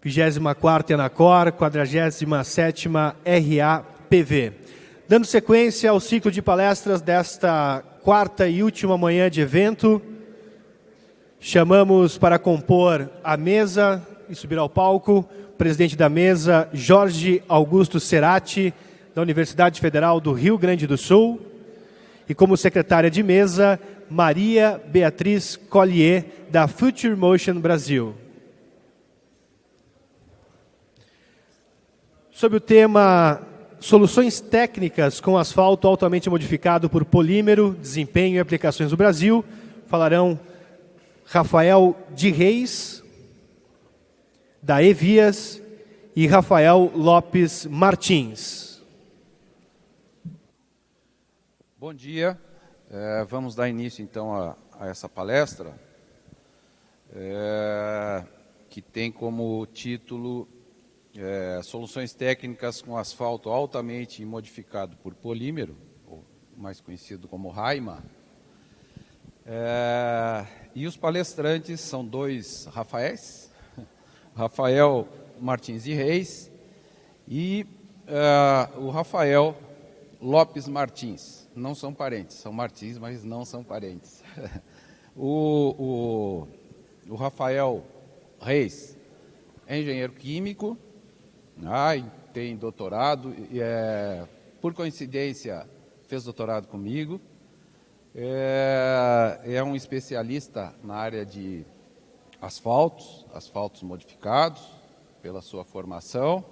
24ª Anacor, 47ª RAPV. Dando sequência ao ciclo de palestras desta quarta e última manhã de evento, chamamos para compor a mesa e subir ao palco o presidente da mesa, Jorge Augusto Cerati, da Universidade Federal do Rio Grande do Sul, e como secretária de mesa, Maria Beatriz Collier, da Future Motion Brasil. Sobre o tema Soluções técnicas com asfalto altamente modificado por polímero, desempenho e aplicações no Brasil, falarão Rafael de Reis, da Evias, e Rafael Lopes Martins. Bom dia. Vamos dar início, então, a essa palestra, que tem como título Soluções técnicas com asfalto altamente modificado por polímero, ou mais conhecido como RAIMA. E os palestrantes são dois Rafaéis, Rafael Martins de Reis e o Rafael Lopes Martins. Não são parentes, são Martins, mas não são parentes. O Rafael Reis é engenheiro químico, tem doutorado, por coincidência fez doutorado comigo, é um especialista na área de asfaltos modificados, pela sua formação.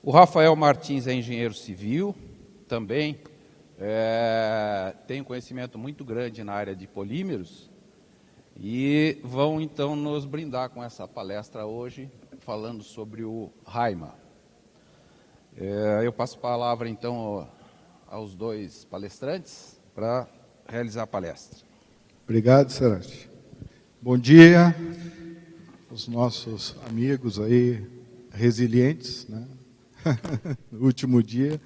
O Rafael Martins é engenheiro civil, também tem um conhecimento muito grande na área de polímeros, e vão então nos brindar com essa palestra hoje, falando sobre o RAIMA. Eu passo a palavra, então, aos dois palestrantes para realizar a palestra. Obrigado, Cerati. Bom dia, os nossos amigos aí, resilientes, né? No último dia.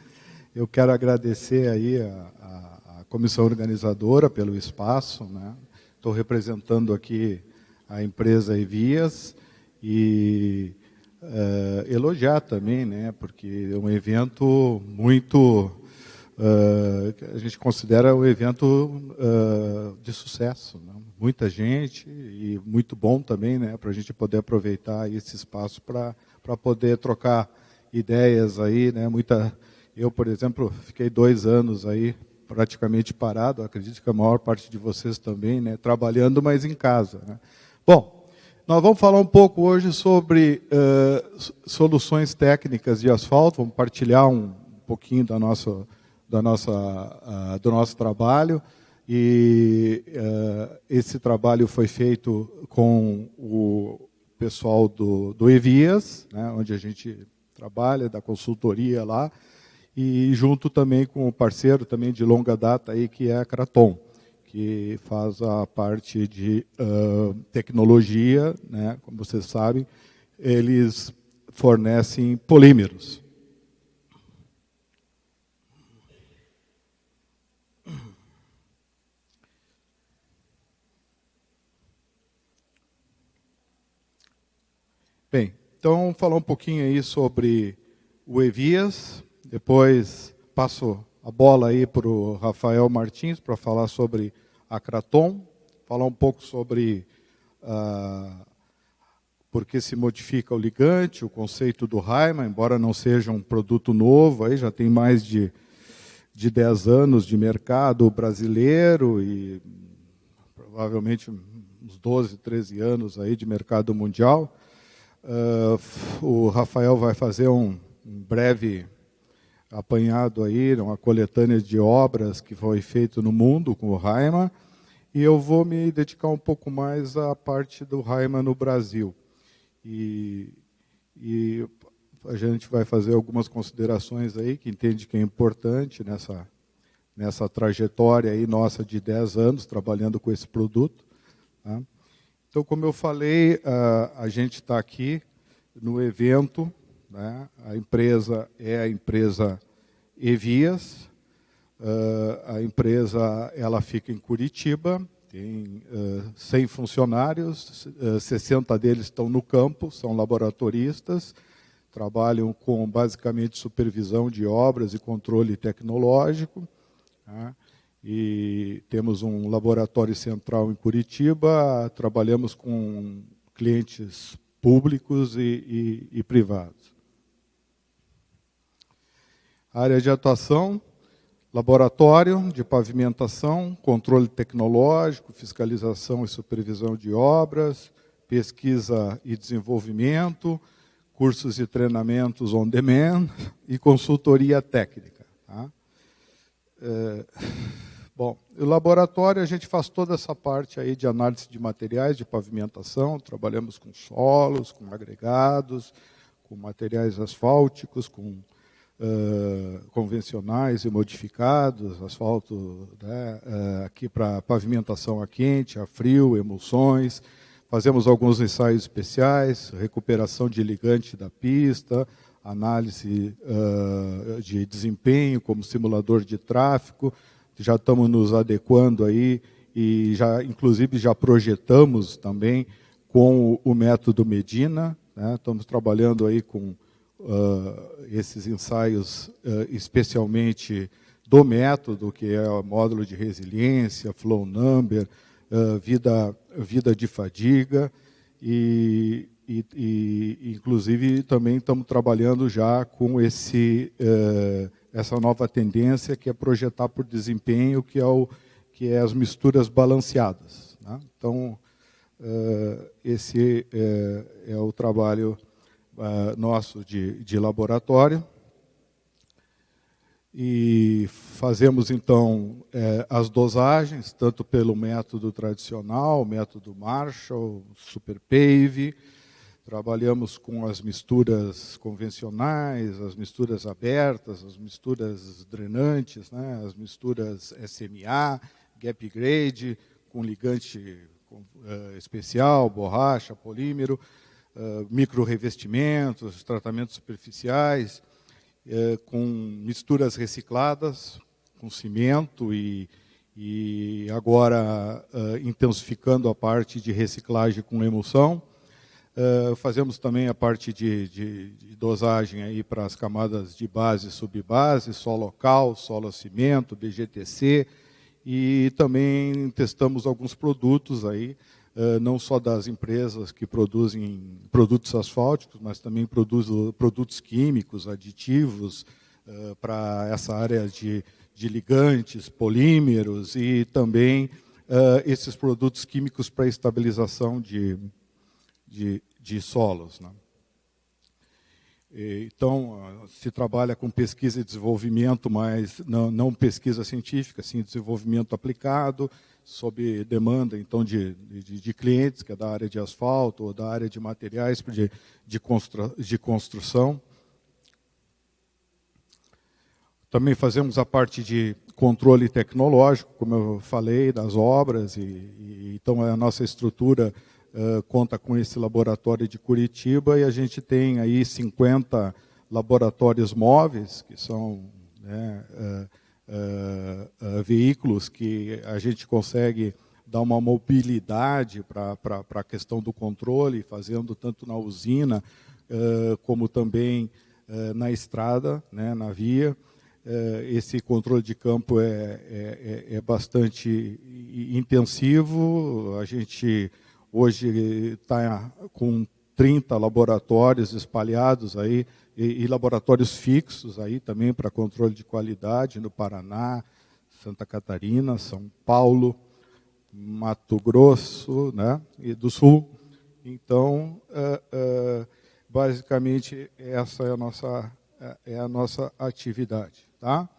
Eu quero agradecer aí a comissão organizadora pelo espaço, né? Estou representando aqui a empresa Evias, e elogiar também, né, porque é um evento muito, a gente considera um evento de sucesso, né? Muita gente, e muito bom também, né, para a gente poder aproveitar esse espaço para poder trocar ideias aí, né? Eu, por exemplo, fiquei 2 anos aí praticamente parado, acredito que a maior parte de vocês também, né, trabalhando, mas em casa, né? Bom, nós vamos falar um pouco hoje sobre soluções técnicas de asfalto, vamos partilhar um pouquinho do nosso trabalho, e esse trabalho foi feito com o pessoal do Evias, né, onde a gente trabalha, da consultoria lá, e junto também com o parceiro também de longa data aí, que é a Kraton, que faz a parte de tecnologia, né? Como vocês sabem, eles fornecem polímeros. Bem, então falar um pouquinho aí sobre o Evias, depois passo a bola aí para o Rafael Martins para falar sobre a Kraton, falar um pouco sobre por que se modifica o ligante, o conceito do RAIMA, embora não seja um produto novo, aí já tem mais de 10 anos de mercado brasileiro e provavelmente uns 12, 13 anos aí de mercado mundial. O Rafael vai fazer um breve apanhado aí, uma coletânea de obras que foi feito no mundo com o RAIMA, e eu vou me dedicar um pouco mais à parte do RAIMA no Brasil. E a gente vai fazer algumas considerações aí, que entende que é importante nessa trajetória aí nossa de 10 anos trabalhando com esse produto, tá? Então, como eu falei, a gente está aqui no evento, né? A empresa é a empresa Evias, a empresa ela fica em Curitiba, tem 100 funcionários, 60 deles estão no campo, são laboratoristas, trabalham com basicamente supervisão de obras e controle tecnológico, tá? E temos um laboratório central em Curitiba, trabalhamos com clientes públicos e privados. Área de atuação: laboratório de pavimentação, controle tecnológico, fiscalização e supervisão de obras, pesquisa e desenvolvimento, cursos e treinamentos on demand e consultoria técnica. Tá? Bom, o laboratório, a gente faz toda essa parte aí de análise de materiais de pavimentação, trabalhamos com solos, com agregados, com materiais asfálticos, com convencionais e modificados, asfalto, né, aqui para pavimentação a quente, a frio, emulsões. Fazemos alguns ensaios especiais, recuperação de ligante da pista, análise de desempenho como simulador de tráfego. Já estamos nos adequando aí e já, inclusive, já projetamos também com o método Medina, né? Estamos trabalhando aí com esses ensaios, especialmente do método, que é o módulo de resiliência, flow number, vida de fadiga, e inclusive também estamos trabalhando já com essa nova tendência, que é projetar por desempenho, que é as misturas balanceadas, né? Então, esse é o trabalho nosso de laboratório. E fazemos, então, as dosagens, tanto pelo método tradicional, método Marshall, SuperPave. Trabalhamos com as misturas convencionais, as misturas abertas, as misturas drenantes, né, as misturas SMA, gap grade, com ligante especial, borracha, polímero, micro-revestimentos, tratamentos superficiais, com misturas recicladas, com cimento e agora intensificando a parte de reciclagem com emulsão. Fazemos também a parte de dosagem aí para as camadas de base e subbase, solo local, solo cimento, BGTC, e também testamos alguns produtos aí, não só das empresas que produzem produtos asfálticos, mas também produtos químicos, aditivos, para essa área de ligantes, polímeros e também esses produtos químicos para estabilização de solos, né? Então, se trabalha com pesquisa e desenvolvimento, mas não pesquisa científica, sim desenvolvimento aplicado, sob demanda, então, de clientes, que é da área de asfalto ou da área de materiais de construção. Também fazemos a parte de controle tecnológico, como eu falei, das obras, então a nossa estrutura conta com esse laboratório de Curitiba, e a gente tem aí 50 laboratórios móveis, que são, né, veículos que a gente consegue dar uma mobilidade para a questão do controle, fazendo tanto na usina como também na estrada, né, na via. Esse controle de campo é bastante intensivo. A gente hoje está com 30 laboratórios espalhados aí, e laboratórios fixos aí também para controle de qualidade no Paraná, Santa Catarina, São Paulo, Mato Grosso, né, e do Sul. Então, basicamente, essa é a nossa atividade. Tá?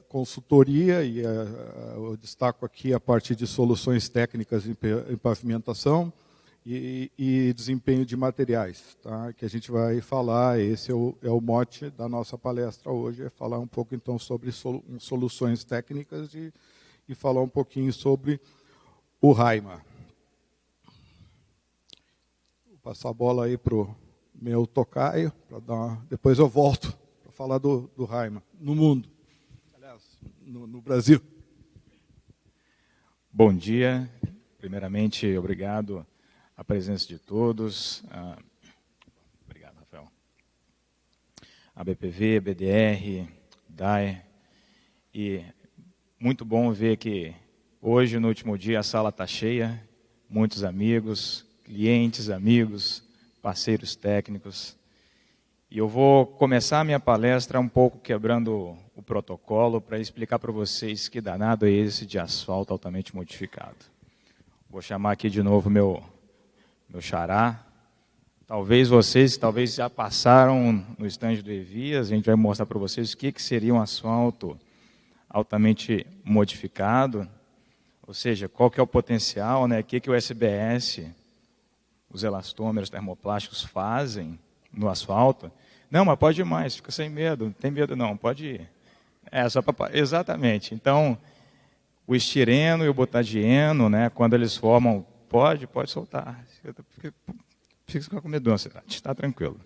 Consultoria, e eu destaco aqui a parte de soluções técnicas em pavimentação e desempenho de materiais, tá? Que a gente vai falar, esse é o mote da nossa palestra hoje, é falar um pouco então sobre soluções técnicas e falar um pouquinho sobre o Raima. Vou passar a bola aí para o meu tocaio, depois eu volto para falar do Raima no mundo. No Brasil. Bom dia. Primeiramente, obrigado à presença de todos. Obrigado, Rafael. A BPV, BDR, DAE. E muito bom ver que hoje, no último dia, a sala está cheia. Muitos amigos, clientes, amigos, parceiros técnicos. E eu vou começar a minha palestra um pouco quebrando o protocolo para explicar para vocês que danado é esse de asfalto altamente modificado. Vou chamar aqui de novo meu xará. Talvez vocês já passaram no estande do Evias, a gente vai mostrar para vocês o que seria um asfalto altamente modificado, ou seja, qual que é o potencial, né? O que o SBS, os elastômeros termoplásticos fazem no asfalto. Não, mas pode ir mais, fica sem medo, não tem medo não, pode ir. Exatamente. Então, o estireno e o butadieno, né, quando eles formam, pode soltar. Fica com medo, não, está tranquilo.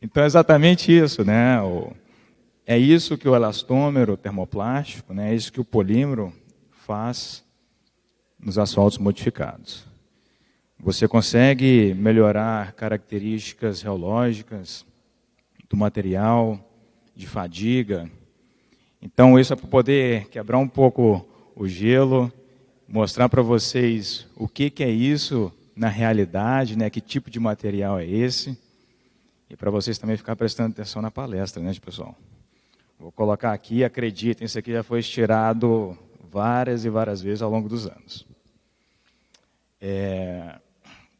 Então, é exatamente isso, né? É isso que o elastômero termoplástico, né, é isso que o polímero faz nos asfaltos modificados. Você consegue melhorar características reológicas do material, de fadiga. Então, isso é para poder quebrar um pouco o gelo, mostrar para vocês o que é isso na realidade, né? Que tipo de material é esse. E para vocês também ficar prestando atenção na palestra, né, pessoal? Vou colocar aqui, acreditem, isso aqui já foi estirado várias e várias vezes ao longo dos anos.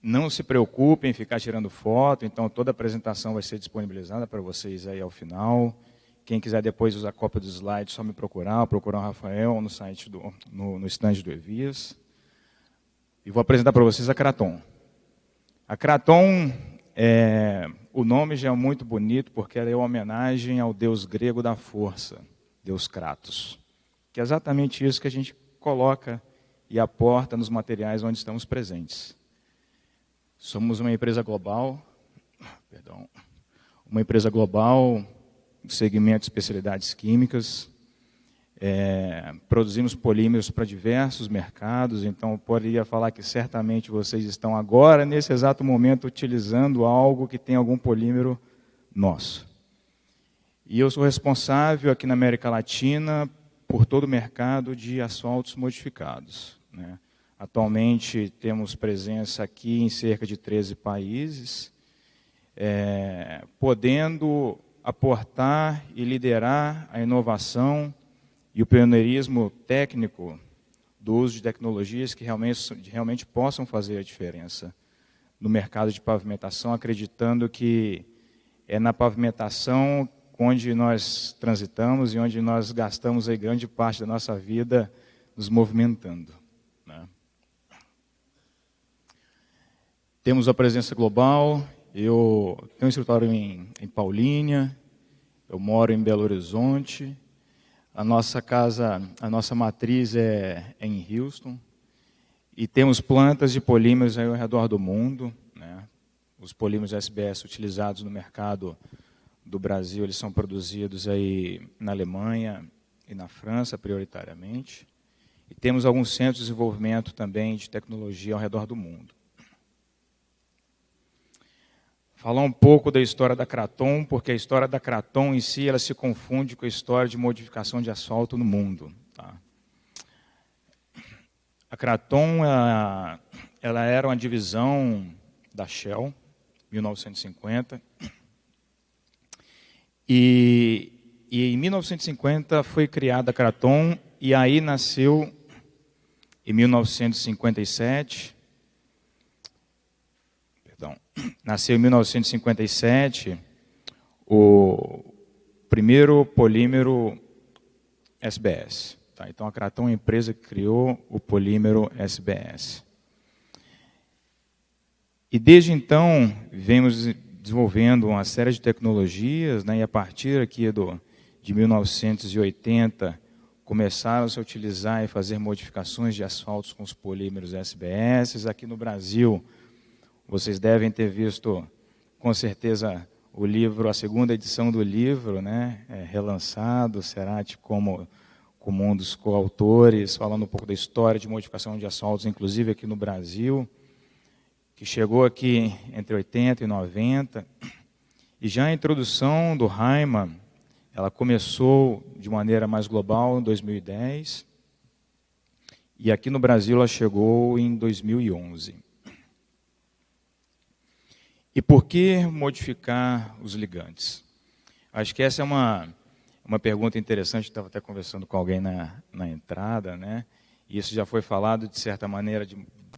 Não se preocupem em ficar tirando foto, então toda a apresentação vai ser disponibilizada para vocês aí ao final. Quem quiser depois usar cópia dos slides, só me procurar o Rafael no site no stand do Evias. E vou apresentar para vocês a Kraton. A Kraton, o nome já é muito bonito, porque ela é uma homenagem ao deus grego da força, deus Kratos. Que é exatamente isso que a gente coloca e aporta nos materiais onde estamos presentes. Somos uma empresa global, do segmento de especialidades químicas. Produzimos polímeros para diversos mercados, então eu poderia falar que certamente vocês estão agora, nesse exato momento, utilizando algo que tem algum polímero nosso. E eu sou responsável aqui na América Latina por todo o mercado de asfaltos modificados, né? Atualmente temos presença aqui em cerca de 13 países, podendo aportar e liderar a inovação e o pioneirismo técnico do uso de tecnologias que realmente possam fazer a diferença no mercado de pavimentação, acreditando que é na pavimentação onde nós transitamos e onde nós gastamos aí grande parte da nossa vida nos movimentando, né? Temos a presença global. Eu tenho um escritório em Paulínia, eu moro em Belo Horizonte. A nossa casa, a nossa matriz é em Houston. E temos plantas de polímeros aí ao redor do mundo, né? Os polímeros SBS utilizados no mercado do Brasil, eles são produzidos aí na Alemanha e na França, prioritariamente. E temos alguns centros de desenvolvimento também de tecnologia ao redor do mundo. Falar um pouco da história da Kraton, porque a história da Kraton em si ela se confunde com a história de modificação de asfalto no mundo, tá? A Kraton ela era uma divisão da Shell, 1950, e em 1950 foi criada a Kraton, e aí nasceu, em 1957, nasceu em 1957 o primeiro polímero SBS. Tá? Então, a Kraton é a empresa que criou o polímero SBS. E, desde então, vemos desenvolvendo uma série de tecnologias, né? E a partir aqui de 1980, começaram a se utilizar e fazer modificações de asfaltos com os polímeros SBS. Aqui no Brasil, vocês devem ter visto, com certeza, o livro, a segunda edição do livro, né, relançado, Cerati como como um dos coautores, falando um pouco da história de modificação de asfaltos, inclusive aqui no Brasil, que chegou aqui entre 80 e 90, e já a introdução do Raima, ela começou de maneira mais global em 2010, e aqui no Brasil ela chegou em 2011. E por que modificar os ligantes? Acho que essa é uma pergunta interessante, estava até conversando com alguém na entrada, né? E isso já foi falado, de certa maneira,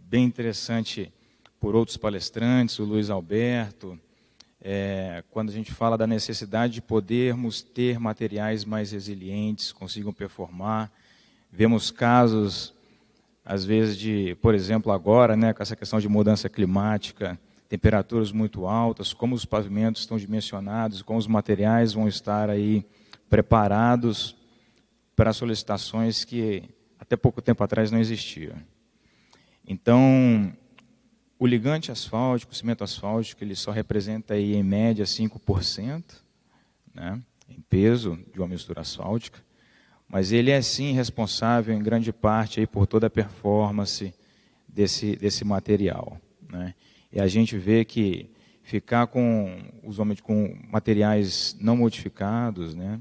bem interessante por outros palestrantes, o Luiz Alberto, quando a gente fala da necessidade de podermos ter materiais mais resilientes, consigam performar. Vemos casos, às vezes, por exemplo, agora, né, com essa questão de mudança climática, temperaturas muito altas, como os pavimentos estão dimensionados, como os materiais vão estar aí preparados para solicitações que até pouco tempo atrás não existiam. Então, o ligante asfáltico, o cimento asfáltico, ele só representa aí, em média 5%, né, em peso de uma mistura asfáltica, mas ele é sim responsável em grande parte aí por toda a performance desse material, né? E a gente vê que ficar usualmente com materiais não modificados, né,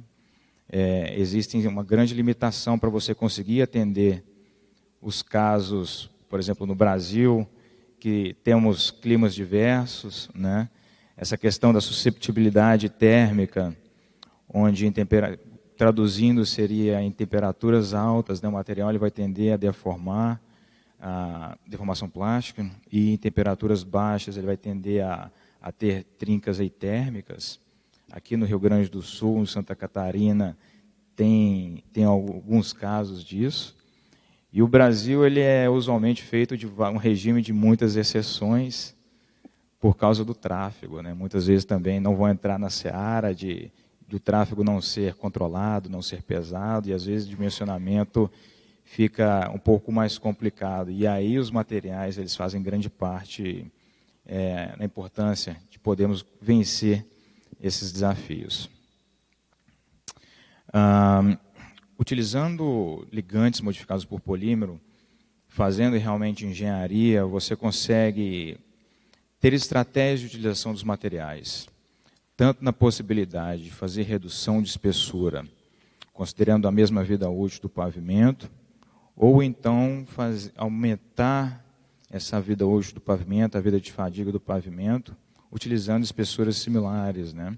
existe uma grande limitação para você conseguir atender os casos, por exemplo, no Brasil, que temos climas diversos, né, essa questão da susceptibilidade térmica, onde, traduzindo, seria em temperaturas altas, né, o material ele vai tender a deformar, a deformação plástica, e em temperaturas baixas ele vai tender a ter trincas aí térmicas. Aqui no Rio Grande do Sul, em Santa Catarina, tem alguns casos disso. E o Brasil ele é usualmente feito de um regime de muitas exceções por causa do tráfego, né? Muitas vezes também não vão entrar na seara do tráfego não ser controlado, não ser pesado, e às vezes o dimensionamento fica um pouco mais complicado. E aí os materiais eles fazem grande parte na importância de podermos vencer esses desafios. Utilizando ligantes modificados por polímero, fazendo realmente engenharia, você consegue ter estratégias de utilização dos materiais, tanto na possibilidade de fazer redução de espessura, considerando a mesma vida útil do pavimento, ou então aumentar essa vida útil do pavimento, a vida de fadiga do pavimento, utilizando espessuras similares, né?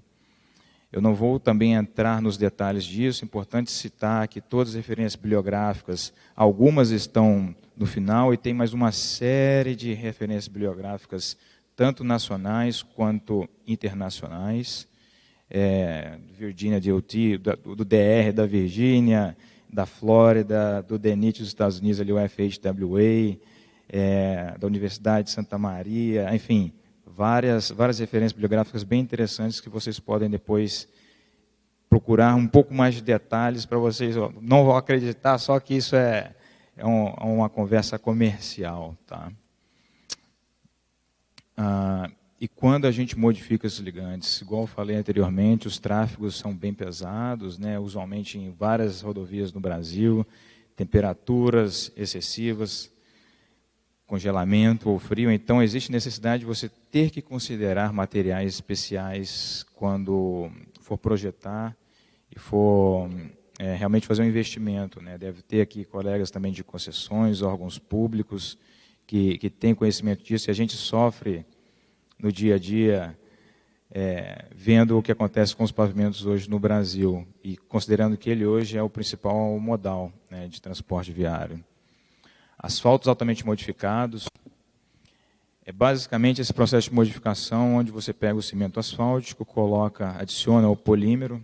Eu não vou também entrar nos detalhes disso, é importante citar que todas as referências bibliográficas, algumas estão no final, e tem mais uma série de referências bibliográficas, tanto nacionais quanto internacionais, Virginia DOT, do DR da Virgínia, da Flórida, do DENIT dos Estados Unidos, ali o FHWA, da Universidade de Santa Maria, enfim, várias referências bibliográficas bem interessantes que vocês podem depois procurar um pouco mais de detalhes para vocês. Não vão acreditar, só que isso é uma conversa comercial, tá? E quando a gente modifica esses ligantes, igual eu falei anteriormente, os tráfegos são bem pesados, né, usualmente em várias rodovias no Brasil, temperaturas excessivas, congelamento ou frio, então existe necessidade de você ter que considerar materiais especiais quando for projetar e for realmente fazer um investimento, né? Deve ter aqui colegas também de concessões, órgãos públicos que têm conhecimento disso, e a gente sofre no dia a dia vendo o que acontece com os pavimentos hoje no Brasil, e considerando que ele hoje é o principal modal, né, de transporte viário. Asfaltos altamente modificados é basicamente esse processo de modificação onde você pega o cimento asfáltico, adiciona o polímero,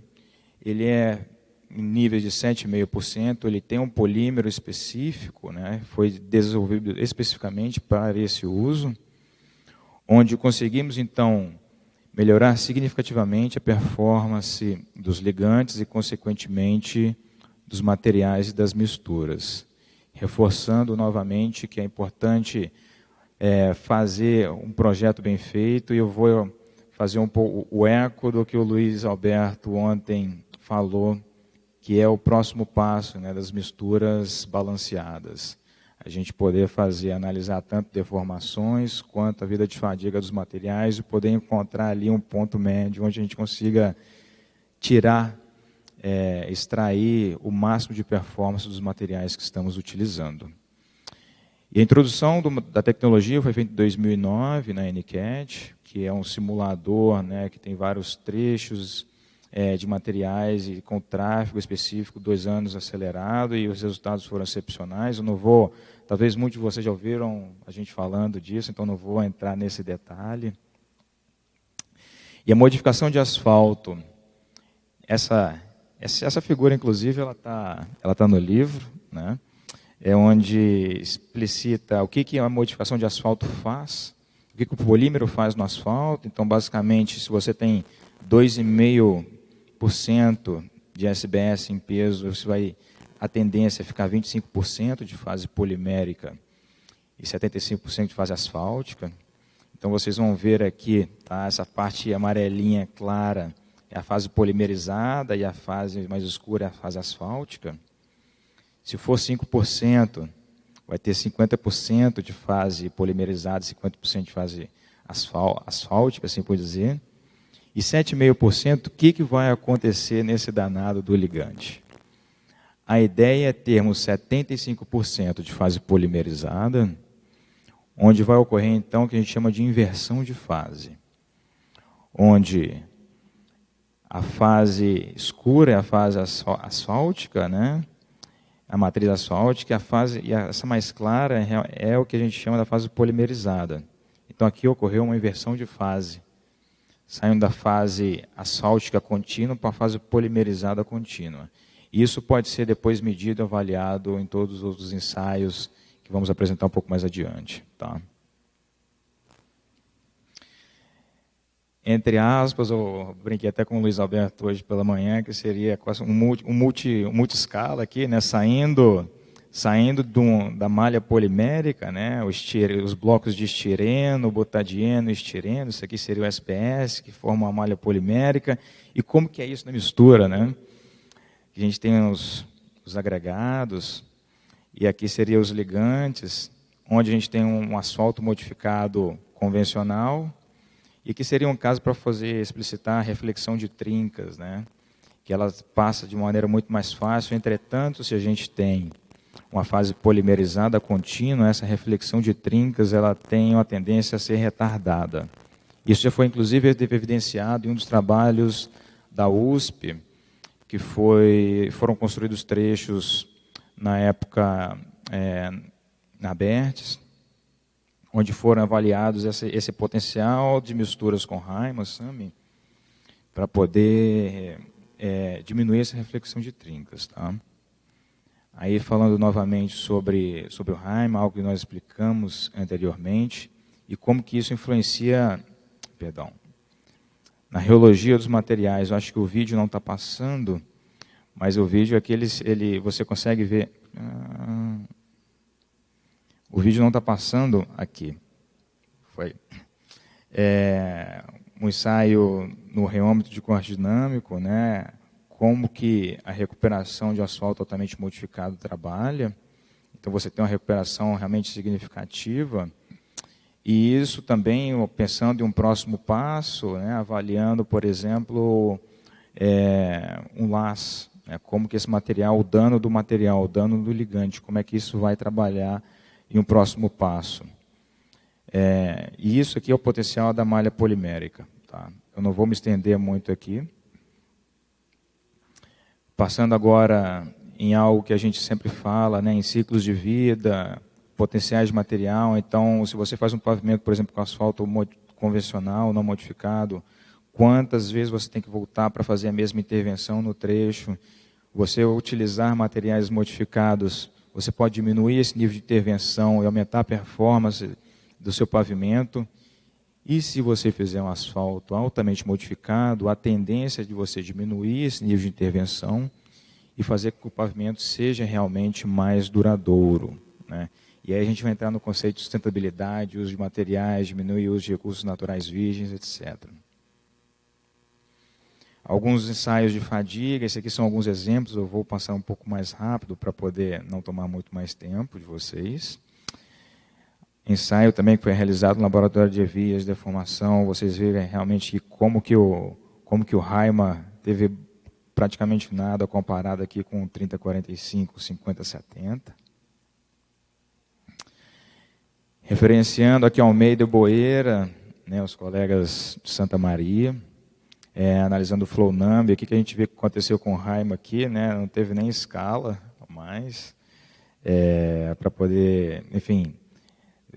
ele é em níveis de 7,5%, ele tem um polímero específico, né, foi desenvolvido especificamente para esse uso, onde conseguimos então melhorar significativamente a performance dos ligantes e, consequentemente, dos materiais e das misturas. Reforçando novamente que é importante fazer um projeto bem feito, e eu vou fazer um pouco o eco do que o Luiz Alberto ontem falou que é o próximo passo, né, das misturas balanceadas. A gente poder analisar tanto deformações quanto a vida de fadiga dos materiais e poder encontrar ali um ponto médio onde a gente consiga tirar, extrair o máximo de performance dos materiais que estamos utilizando. E a introdução da tecnologia foi feita em 2009 na NCAD, que é um simulador, né, que tem vários trechos de materiais e com tráfego específico, 2 anos acelerado, e os resultados foram excepcionais. Eu não vou, talvez muitos de vocês já ouviram a gente falando disso, então não vou entrar nesse detalhe. E a modificação de asfalto, essa figura, inclusive, ela tá no livro, né? É onde explicita o que a modificação de asfalto faz, o que o polímero faz no asfalto. Então, basicamente, se você tem 2,5% de SBS em peso, a tendência é ficar 25% de fase polimérica e 75% de fase asfáltica. Então, vocês vão ver aqui, tá, essa parte amarelinha clara é a fase polimerizada e a fase mais escura é a fase asfáltica. Se for 5%, vai ter 50% de fase polimerizada, 50% de fase asfáltica, assim por dizer. E 7,5%, o que vai acontecer nesse danado do ligante? A ideia é termos 75% de fase polimerizada, onde vai ocorrer, então, o que a gente chama de inversão de fase, onde a fase escura é a fase asfáltica, né? A matriz asfáltica, e essa mais clara é o que a gente chama da fase polimerizada. Então, aqui ocorreu uma inversão de fase, saindo da fase asfáltica contínua para a fase polimerizada contínua. Isso pode ser depois medido e avaliado em todos os outros ensaios que vamos apresentar um pouco mais adiante. Tá? Entre aspas, eu brinquei até com o Luiz Alberto hoje pela manhã, que seria quase um multi-escala aqui, né? saindo da malha polimérica, né? Os blocos de estireno, butadieno, estireno, isso aqui seria o SPS, que forma uma malha polimérica. E como que é isso na mistura, né? A gente tem os agregados, e aqui seriam os ligantes, onde a gente tem um asfalto modificado convencional, e que seria um caso para explicitar a reflexão de trincas, né? Que ela passa de maneira muito mais fácil. Entretanto, se a gente tem uma fase polimerizada contínua, essa reflexão de trincas ela tem uma tendência a ser retardada. Isso já foi, inclusive, evidenciado em um dos trabalhos da USP, que foram construídos trechos na época na Abertis, onde foram avaliados esse potencial de misturas com Riemann, SAMI, para poder diminuir essa reflexão de trincas. Tá? Aí, falando novamente sobre o Riemann, algo que nós explicamos anteriormente, e como que isso influencia, na reologia dos materiais. Eu acho que o vídeo não está passando, mas o vídeo aqui, você consegue ver... O vídeo não está passando aqui. Foi um ensaio no reômetro de corte dinâmico, né? Como que a recuperação de asfalto altamente modificado trabalha. Então, você tem uma recuperação realmente significativa. E isso também, pensando em um próximo passo, né? Avaliando, por exemplo, um LAS, né? Como que esse material, o dano do ligante, como é que isso vai trabalhar em um próximo passo. E isso aqui é o potencial da malha polimérica. Tá? Eu não vou me estender muito aqui. Passando agora em algo que a gente sempre fala, né, em ciclos de vida, potenciais de material. Então, se você faz um pavimento, por exemplo, com asfalto convencional, não modificado, quantas vezes você tem que voltar para fazer a mesma intervenção no trecho? Você utilizar materiais modificados, você pode diminuir esse nível de intervenção e aumentar a performance do seu pavimento. E se você fizer um asfalto altamente modificado, a tendência é de você diminuir esse nível de intervenção e fazer com que o pavimento seja realmente mais duradouro, né? E aí a gente vai entrar no conceito de sustentabilidade, uso de materiais, diminuir o uso de recursos naturais virgens, etc. Alguns ensaios de fadiga, esses aqui são alguns exemplos, eu vou passar um pouco mais rápido para poder não tomar muito mais tempo de vocês. Ensaio também que foi realizado no laboratório de vias de deformação, vocês verem realmente como que o Haima teve praticamente nada comparado aqui com 3045, 5070. Referenciando aqui Almeida e Boeira, né, os colegas de Santa Maria, analisando o flow number, aqui que a gente vê que aconteceu com o Haima aqui, né, não teve nem escala mais, para poder, enfim,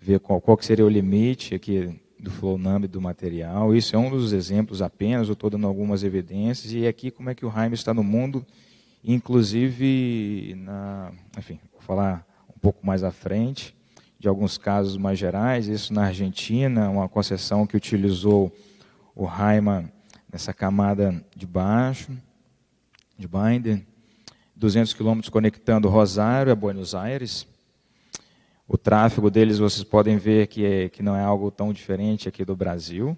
ver qual que seria o limite aqui do flow number do material. Isso é um dos exemplos apenas, eu estou dando algumas evidências, e aqui como é que o Haima está no mundo, inclusive, enfim, vou falar um pouco mais à frente, de alguns casos mais gerais, isso na Argentina, uma concessão que utilizou o Haima nessa camada de baixo, de binder, 200 quilômetros conectando Rosário a Buenos Aires. O tráfego deles, vocês podem ver que não é algo tão diferente aqui do Brasil.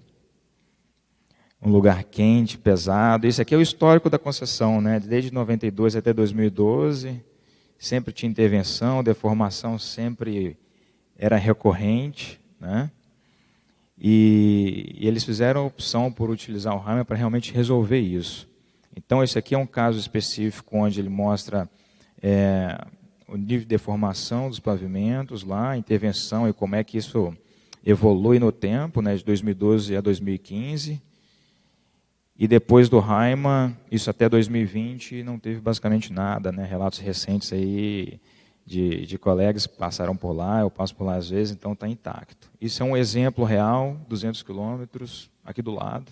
Um lugar quente, pesado. Esse aqui é o histórico da concessão, né? Desde 92 até 2012, sempre tinha intervenção, deformação sempre era recorrente, né? E eles fizeram a opção por utilizar o Haima para realmente resolver isso. Então, esse aqui é um caso específico onde ele mostra o nível de deformação dos pavimentos lá, a intervenção e como é que isso evolui no tempo, né, de 2012 a 2015. E depois do Haima, isso até 2020, não teve basicamente nada, né? Relatos recentes aí de colegas que passaram por lá, eu passo por lá às vezes, então está intacto. Isso é um exemplo real, 200 quilômetros, aqui do lado,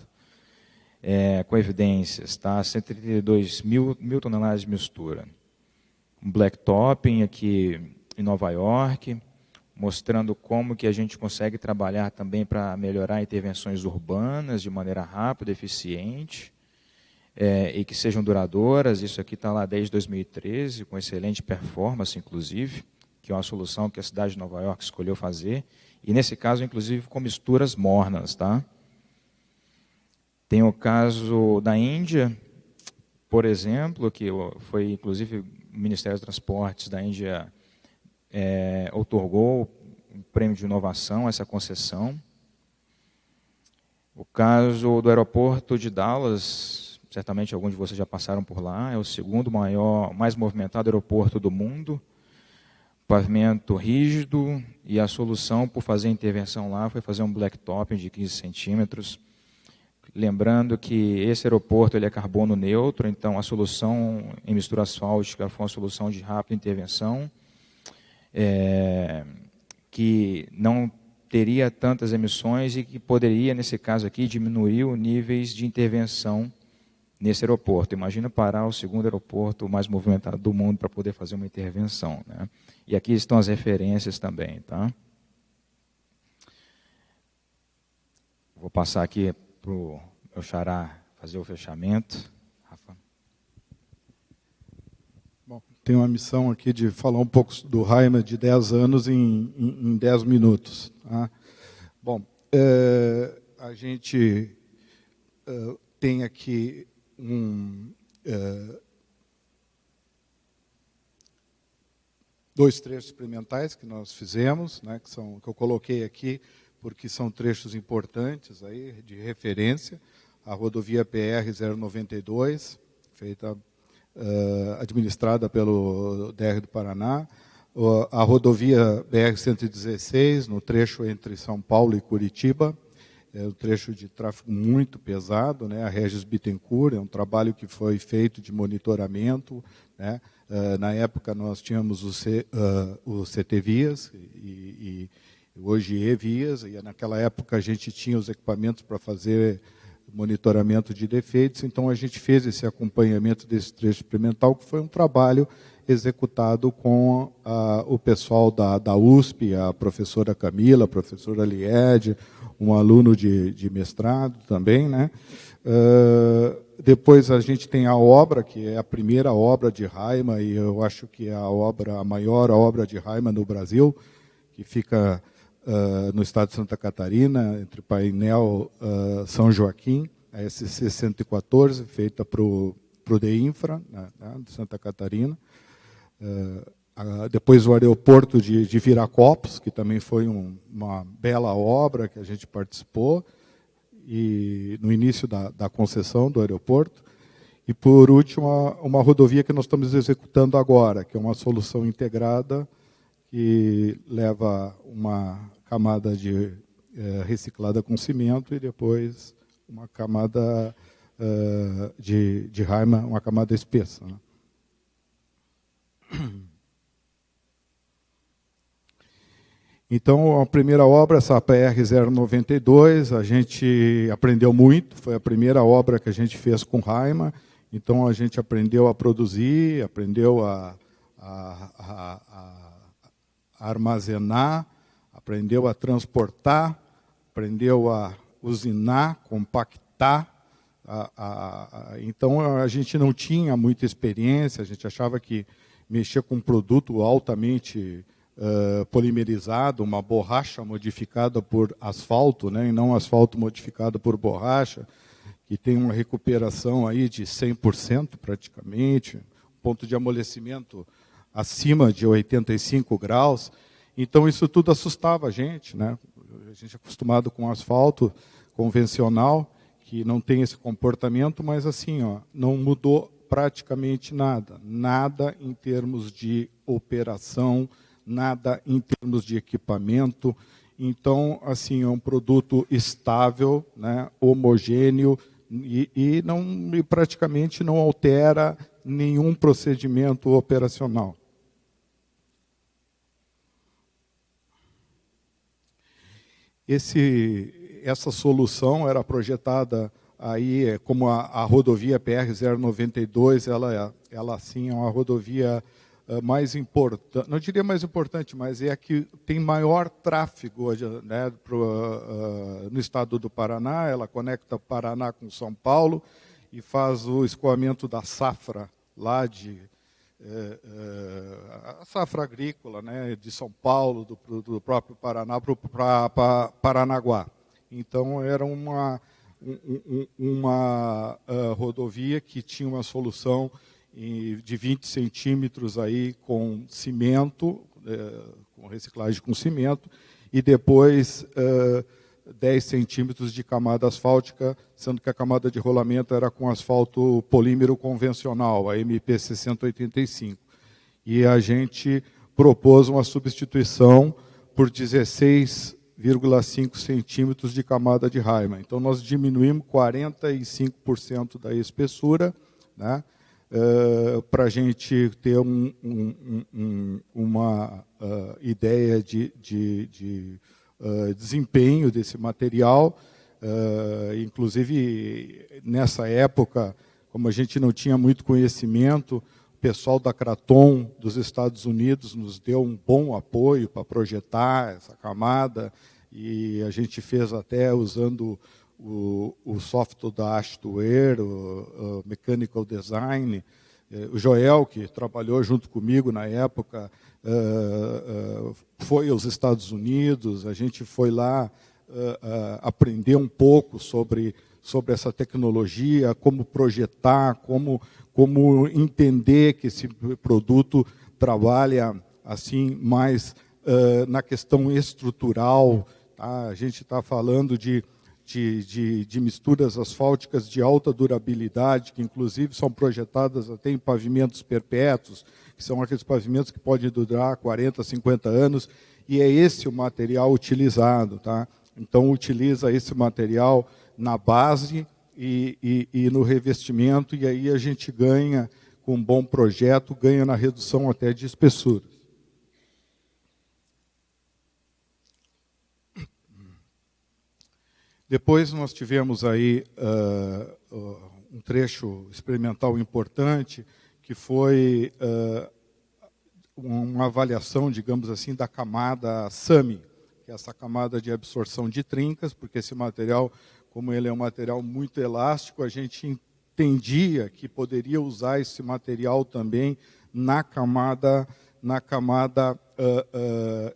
com evidências, tá? 132 mil toneladas de mistura. Um blacktopping aqui em Nova York, mostrando como que a gente consegue trabalhar também para melhorar intervenções urbanas de maneira rápida, eficiente, e que sejam duradouras. Isso aqui está lá desde 2013, com excelente performance, inclusive, que é uma solução que a cidade de Nova York escolheu fazer, e nesse caso, inclusive, com misturas mornas. Tá? Tem o caso da Índia, por exemplo, que foi, inclusive, o Ministério dos Transportes da Índia outorgou um prêmio de inovação a essa concessão. O caso do aeroporto de Dallas, certamente alguns de vocês já passaram por lá, é o segundo mais movimentado aeroporto do mundo, pavimento rígido, e a solução por fazer a intervenção lá foi fazer um blacktop de 15 centímetros. Lembrando que esse aeroporto ele é carbono neutro, então a solução em mistura asfáltica foi uma solução de rápida intervenção, que não teria tantas emissões e que poderia, nesse caso aqui, diminuir os níveis de intervenção nesse aeroporto. Imagina parar o segundo aeroporto mais movimentado do mundo para poder fazer uma intervenção, né? E aqui estão as referências também. Tá? Vou passar aqui para o meu xará fazer o fechamento. Rafa. Bom, tenho uma missão aqui de falar um pouco do Haima de 10 anos em 10 minutos. Tá? Bom, a gente tem aqui dois trechos experimentais que nós fizemos, né, que eu coloquei aqui porque são trechos importantes aí, de referência. A rodovia PR-092, feita, administrada pelo DR do Paraná, a rodovia BR-116, no trecho entre São Paulo e Curitiba, é um trecho de tráfego muito pesado, né? A Regis Bittencourt, é um trabalho que foi feito de monitoramento, né? Na época nós tínhamos o CT Vias e hoje E-Vias, e naquela época a gente tinha os equipamentos para fazer monitoramento de defeitos, então a gente fez esse acompanhamento desse trecho experimental, que foi um trabalho executado com o pessoal da USP, a professora Camila, a professora Lied, um aluno de mestrado também, né? Depois a gente tem a obra, que é a primeira obra de Haima, e eu acho que é a maior obra de Haima no Brasil, que fica no estado de Santa Catarina, entre Painel São Joaquim. a SC 114, feita para o DEINFRA, né, de Santa Catarina. Depois o aeroporto de Viracopos, que também foi uma bela obra que a gente participou, e no início da concessão do aeroporto. E, por último, uma rodovia que nós estamos executando agora, que é uma solução integrada que leva uma camada de reciclada com cimento e depois uma camada de Haima, uma camada espessa, né? Então, a primeira obra, essa PR-092, a gente aprendeu muito, foi a primeira obra que a gente fez com Haima, então a gente aprendeu a produzir, aprendeu a armazenar, aprendeu a transportar, aprendeu a usinar, compactar. Então, a gente não tinha muita experiência, a gente achava que mexer com um produto altamente polimerizado, uma borracha modificada por asfalto, né, e não asfalto modificado por borracha, que tem uma recuperação aí de 100% praticamente, ponto de amolecimento acima de 85 graus. Então, isso tudo assustava a gente, né? A gente é acostumado com asfalto convencional, que não tem esse comportamento, mas assim, ó, não mudou praticamente nada. Nada em termos de operação, nada em termos de equipamento. Então, assim, é um produto estável, né, homogêneo, e praticamente não altera nenhum procedimento operacional. Essa solução era projetada aí como a rodovia PR-092, ela assim, é uma rodovia mais importante, não diria mais importante, mas é a que tem maior tráfego hoje, né, no estado do Paraná. Ela conecta Paraná com São Paulo e faz o escoamento da safra lá a safra agrícola, né, de São Paulo, do próprio Paraná para Paranaguá. Então, era uma rodovia que tinha uma solução de 20 centímetros aí com cimento, com reciclagem com cimento, e depois 10 centímetros de camada asfáltica, sendo que a camada de rolamento era com asfalto polímero convencional, a MPC 185. E a gente propôs uma substituição por 16,5 centímetros de camada de Haima. Então, nós diminuímos 45% da espessura, né, para a gente ter uma ideia de desempenho desse material. Inclusive, nessa época, como a gente não tinha muito conhecimento, o pessoal da Kraton dos Estados Unidos nos deu um bom apoio para projetar essa camada, e a gente fez até usando o software da Astware, o Mechanical Design. O Joel, que trabalhou junto comigo na época, foi aos Estados Unidos. A gente foi lá aprender um pouco sobre essa tecnologia, como projetar, como entender que esse produto trabalha assim mais na questão estrutural. Tá? A gente está falando de misturas asfálticas de alta durabilidade, que inclusive são projetadas até em pavimentos perpétuos, que são aqueles pavimentos que podem durar 40, 50 anos, e é esse o material utilizado. Tá? Então, utiliza esse material na base e no revestimento, e aí a gente ganha, com um bom projeto, ganha na redução até de espessuras. Depois nós tivemos aí um trecho experimental importante, que foi uma avaliação, digamos assim, da camada SAMI, que é essa camada de absorção de trincas, porque esse material, como ele é um material muito elástico, a gente entendia que poderia usar esse material também na camada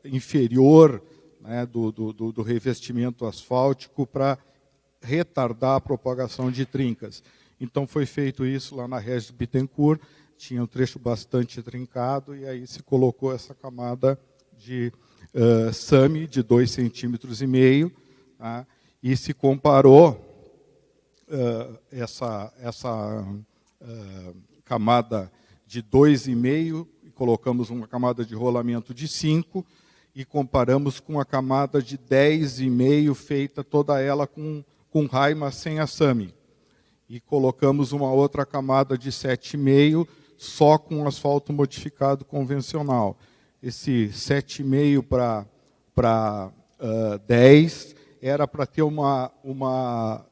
inferior, né, do revestimento asfáltico, para retardar a propagação de trincas. Então foi feito isso lá na Regis Bittencourt, tinha um trecho bastante trincado, e aí se colocou essa camada de SAMI de 2,5 cm, tá? E se comparou essa camada de 2,5, e colocamos uma camada de rolamento de 5, e comparamos com a camada de 10,5, feita toda ela com Raima sem a SAMI. E colocamos uma outra camada de 7,5, só com asfalto modificado convencional. Esse 7,5 para 10 era para ter uma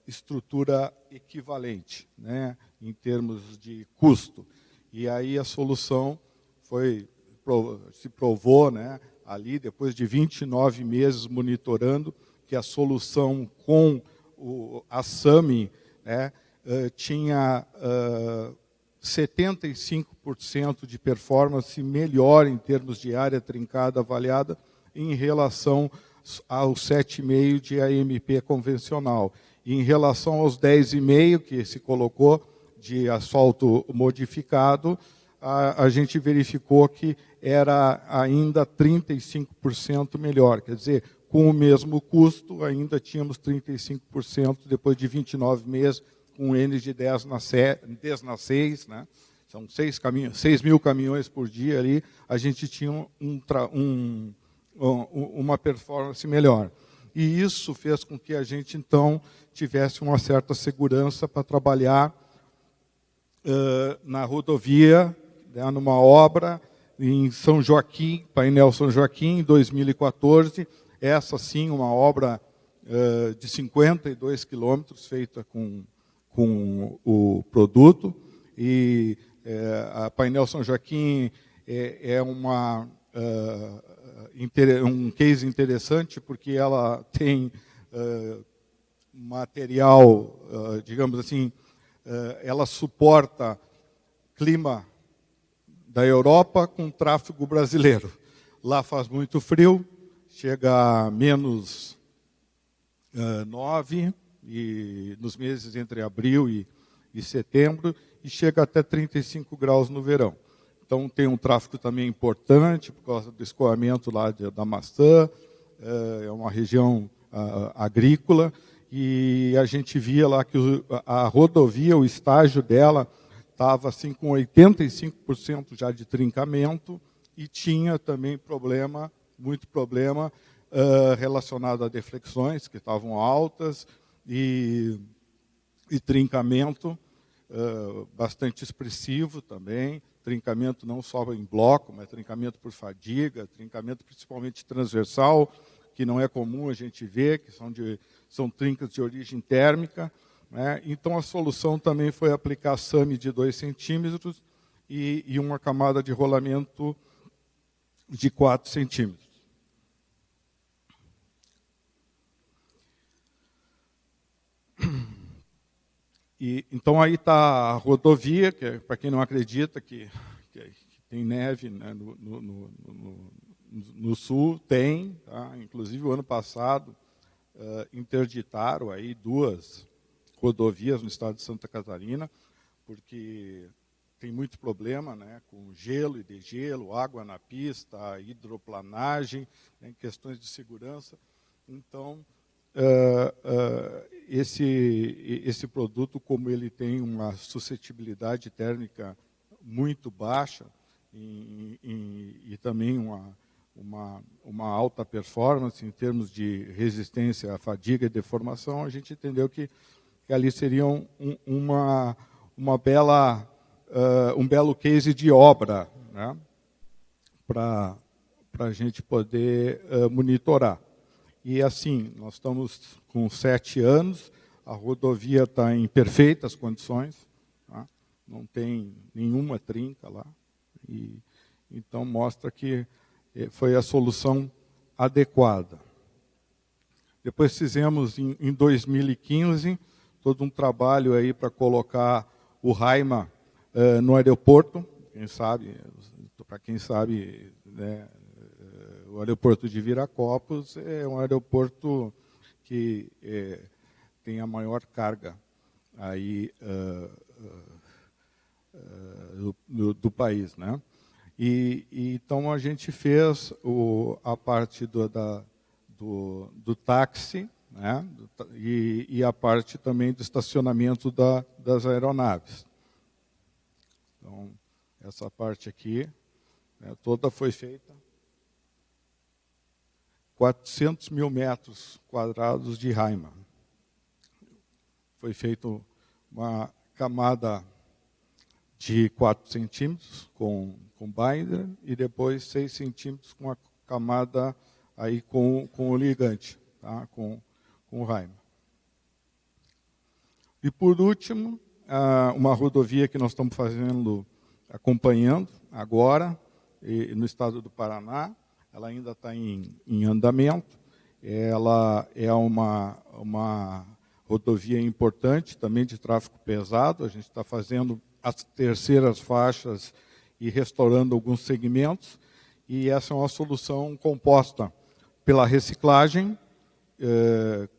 estrutura equivalente, né, em termos de custo. E aí a solução se provou, né, ali, depois de 29 meses monitorando, que a solução com a SAMI, né, tinha 75% de performance melhor em termos de área trincada avaliada em relação ao 7,5 de AMP convencional. E em relação aos 10,5 que se colocou de asfalto modificado, a gente verificou que era ainda 35% melhor. Quer dizer, com o mesmo custo, ainda tínhamos 35% depois de 29 meses, com N de 10 na 6, né? São 6 mil caminhões por dia ali, a gente tinha uma performance melhor. E isso fez com que a gente, então, tivesse uma certa segurança para trabalhar na rodovia, né, numa obra em São Joaquim, Painel São Joaquim, em 2014. Essa, sim, uma obra de 52 quilômetros, feita com o produto. E a Painel São Joaquim é um case interessante, porque ela tem material, digamos assim, ela suporta clima da Europa com tráfego brasileiro. Lá faz muito frio, chega a menos 9, e nos meses entre abril e setembro, e chega até 35 graus no verão. Então tem um tráfego também importante, por causa do escoamento lá da maçã, é uma região agrícola, e a gente via lá que a rodovia, o estágio dela, estava assim, com 85% já de trincamento, e tinha também muito problema relacionado a deflexões, que estavam altas, e trincamento bastante expressivo também, trincamento não só em bloco, mas trincamento por fadiga, trincamento principalmente transversal, que não é comum a gente ver, que são trincas de origem térmica, né? Então a solução também foi aplicar SAMI de 2 centímetros e uma camada de rolamento de 4 centímetros. Então aí está a rodovia, que para quem não acredita que tem neve, né, no sul, tem. Tá? Inclusive, o ano passado, interditaram aí 2 rodovias no estado de Santa Catarina, porque tem muito problema, né, com gelo e degelo, água na pista, hidroplanagem, né, questões de segurança. Então, esse produto, como ele tem uma suscetibilidade térmica muito baixa e também uma alta performance em termos de resistência à fadiga e deformação, a gente entendeu que ali seria um belo case de obra, né, para a gente poder monitorar. E assim, nós estamos com 7 anos, a rodovia está em perfeitas condições, tá? Não tem nenhuma trinca lá, e então mostra que foi a solução adequada. Depois fizemos em 2015 todo um trabalho aí para colocar o Raima no aeroporto, para quem sabe, né, o aeroporto de Viracopos é um aeroporto que tem a maior carga aí do país, né? Então a gente fez a parte do táxi, né? E a parte também do estacionamento das aeronaves. Então, essa parte aqui, né, toda foi feita 400 mil metros quadrados de Haima. Foi feita uma camada de 4 centímetros com binder e depois 6 centímetros com a camada aí com o ligante, tá? com o Haima. E por último, uma rodovia que nós estamos acompanhando agora, no estado do Paraná, ela ainda está em andamento, ela é uma rodovia importante também de tráfego pesado, a gente está fazendo as terceiras faixas e restaurando alguns segmentos, e essa é uma solução composta pela reciclagem,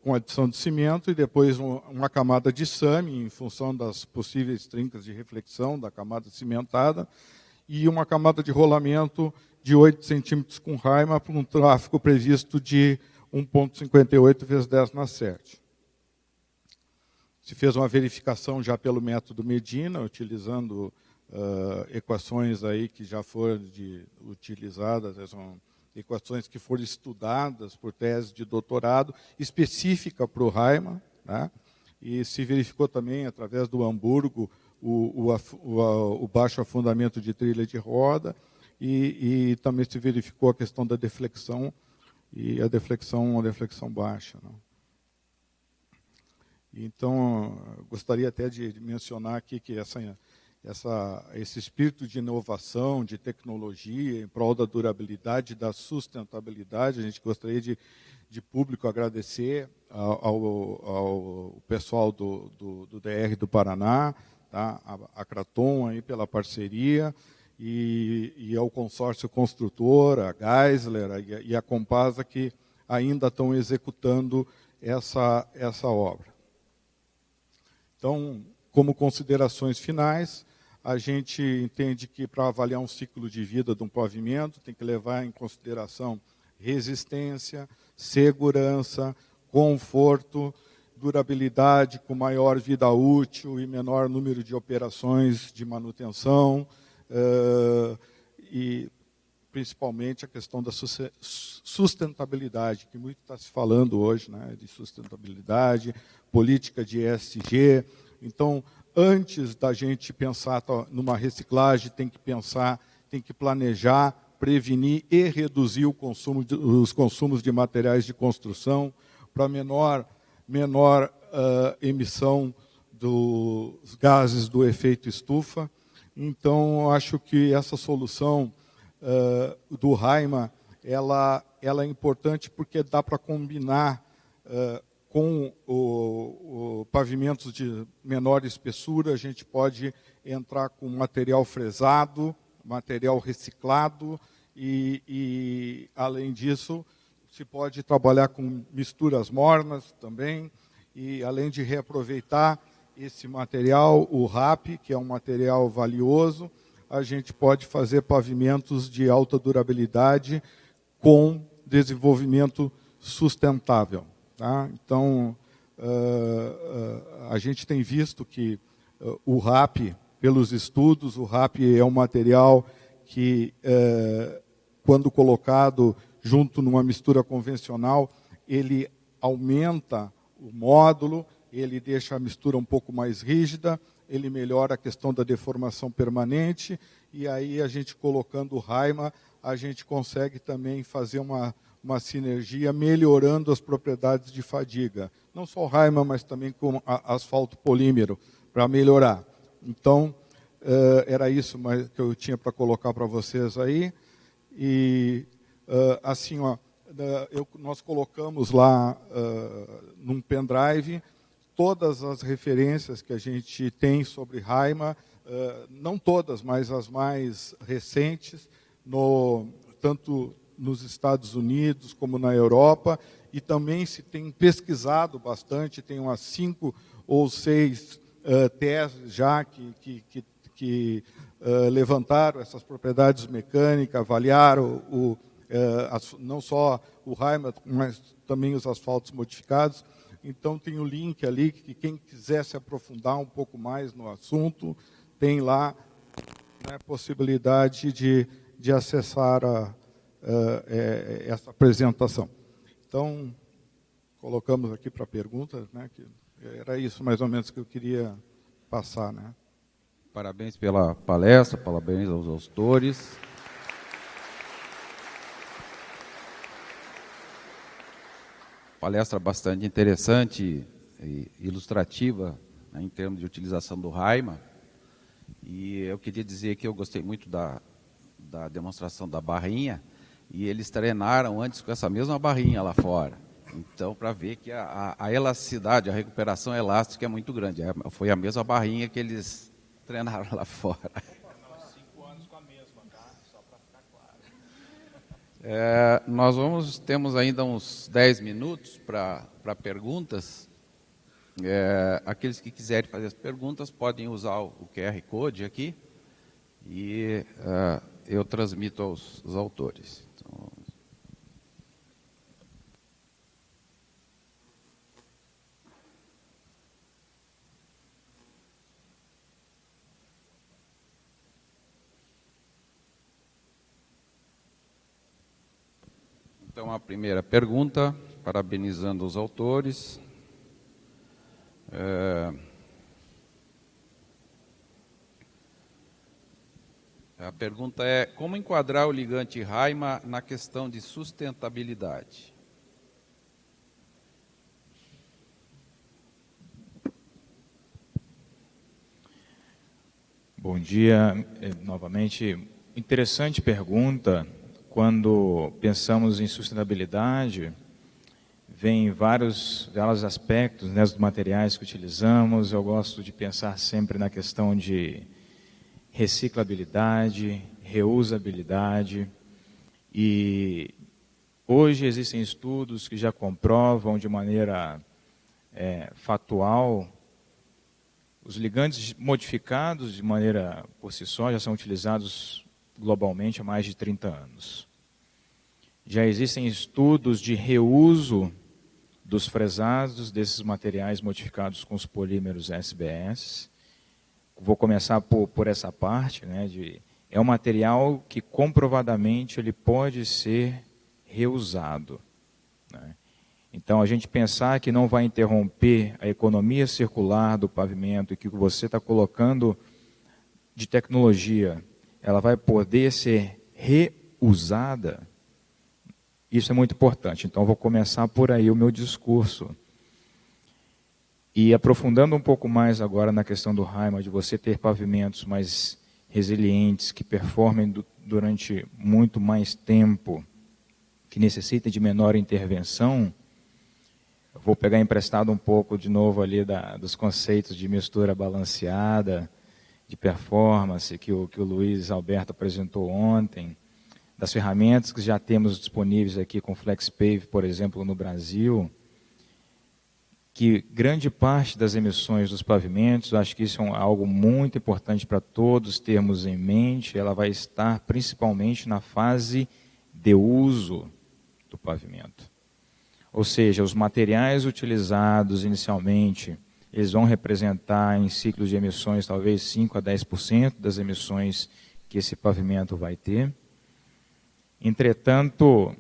com adição de cimento, e depois uma camada de SAMI, em função das possíveis trincas de reflexão da camada cimentada, e uma camada de rolamento de 8 centímetros com Haima, para um tráfego previsto de 1,58 vezes 10 na 7. Se fez uma verificação já pelo método Medina, utilizando equações aí que já foram utilizadas, são equações que foram estudadas por tese de doutorado, específica para o Haima, né? E se verificou também, através do Hamburgo, o baixo afundamento de trilha de roda, e também se verificou a questão da deflexão, e a deflexão baixa, né? Então, gostaria até de mencionar aqui que esse espírito de inovação, de tecnologia, em prol da durabilidade, da sustentabilidade, a gente gostaria de público agradecer ao pessoal do DR do Paraná, tá? A Kraton aí pela parceria, e ao consórcio construtor, a Geisler e a Compasa, que ainda estão executando essa obra. Então, como considerações finais, a gente entende que para avaliar um ciclo de vida de um pavimento, tem que levar em consideração resistência, segurança, conforto, durabilidade com maior vida útil e menor número de operações de manutenção, e principalmente a questão da sustentabilidade, que muito está se falando hoje, né, de sustentabilidade, política de ESG. Então, antes da gente pensar numa reciclagem, tem que planejar, prevenir e reduzir os consumos de materiais de construção para menor emissão dos gases do efeito estufa. Então, acho que essa solução do Haima, ela é importante porque dá para combinar com pavimentos de menor espessura. A gente pode entrar com material fresado, material reciclado, e além disso, se pode trabalhar com misturas mornas também, e além de reaproveitar esse material, o RAP, que é um material valioso, a gente pode fazer pavimentos de alta durabilidade com desenvolvimento sustentável. Tá? Então, a gente tem visto que o RAP, pelos estudos, o RAP é um material que, quando colocado junto numa mistura convencional, ele aumenta o módulo, ele deixa a mistura um pouco mais rígida, ele melhora a questão da deformação permanente, e aí a gente colocando o Haima, a gente consegue também fazer uma sinergia melhorando as propriedades de fadiga. Não só o Haima, mas também com asfalto polímero, para melhorar. Então, era isso que eu tinha para colocar para vocês aí. E, assim, nós colocamos lá num pendrive todas as referências que a gente tem sobre Haima, não todas, mas as mais recentes, tanto nos Estados Unidos como na Europa, e também se tem pesquisado bastante, tem umas 5 ou 6 teses já que levantaram essas propriedades mecânicas, avaliaram não só o Heimat, mas também os asfaltos modificados. Então, tem o link ali, que quem quiser se aprofundar um pouco mais no assunto, tem lá, né, possibilidade de acessar essa apresentação. Então, colocamos aqui para perguntas, né, que era isso mais ou menos que eu queria passar, né? Parabéns pela palestra, parabéns aos autores. Palestra bastante interessante e ilustrativa, né, em termos de utilização do Heimat. E eu queria dizer que eu gostei muito da demonstração da barrinha, e eles treinaram antes com essa mesma barrinha lá fora. Então, para ver que a elasticidade, a recuperação elástica é muito grande. Foi a mesma barrinha que eles treinaram lá fora. 5 anos com a mesma, tá? Só para ficar claro. Nós temos ainda uns 10 minutos para perguntas. Aqueles que quiserem fazer as perguntas podem usar o QR Code aqui e eu transmito aos autores. Então, a primeira pergunta, parabenizando os autores. A pergunta é: como enquadrar o ligante Heimat na questão de sustentabilidade? Bom dia, novamente. Interessante pergunta. Quando pensamos em sustentabilidade, vem vários aspectos, né, dos materiais que utilizamos. Eu gosto de pensar sempre na questão de reciclabilidade, reusabilidade. E hoje existem estudos que já comprovam de maneira fatual os ligantes modificados de maneira por si só já são utilizados globalmente há mais de 30 anos. Já existem estudos de reuso dos fresados desses materiais modificados com os polímeros SBS. Vou começar por essa parte, né, é um material que comprovadamente ele pode ser reusado, né? Então, a gente pensar que não vai interromper a economia circular do pavimento e que o que você está colocando de tecnologia, ela vai poder ser reusada, isso é muito importante. Então, vou começar por aí o meu discurso. E aprofundando um pouco mais agora na questão do Heimat, de você ter pavimentos mais resilientes, que performem durante muito mais tempo, que necessitem de menor intervenção, eu vou pegar emprestado um pouco de novo ali dos conceitos de mistura balanceada, de performance, que o Luiz Alberto apresentou ontem, das ferramentas que já temos disponíveis aqui com FlexPave, por exemplo, no Brasil, que grande parte das emissões dos pavimentos, acho que isso é algo muito importante para todos termos em mente, ela vai estar principalmente na fase de uso do pavimento. Ou seja, os materiais utilizados inicialmente, eles vão representar em ciclos de emissões talvez 5 a 10% das emissões que esse pavimento vai ter. Entretanto,